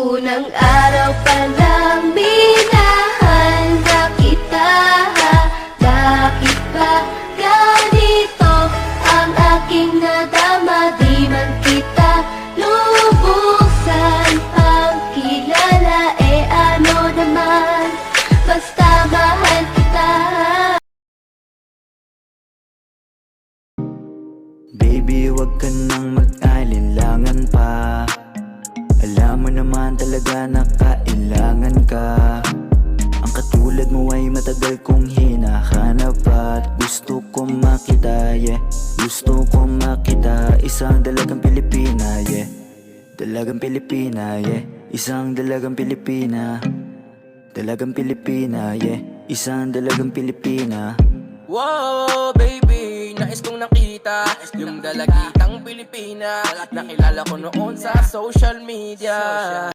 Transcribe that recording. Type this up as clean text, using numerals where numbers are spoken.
Unang araw pa lang minahal na kita. Bakit ba ganito ang aking nadama? Di man kita lubusan pang kilala. Ano naman, basta mahal kita. Baby, wag ka nang mag-alinlangan pa. Alam mo naman talaga na kailangan ka. Ang katulad mo ay matagal kong hinahanap at gusto kong makita, yeah. Gusto kong makita, isang dalagang Pilipina, yeah. Dalagang Pilipina, yeah. Isang dalagang Pilipina. Dalagang Pilipina, yeah. Isang dalagang Pilipina. Wow, baby, nais kong nakita yung dalagitang Pilipina. Nakilala ko noon sa social media.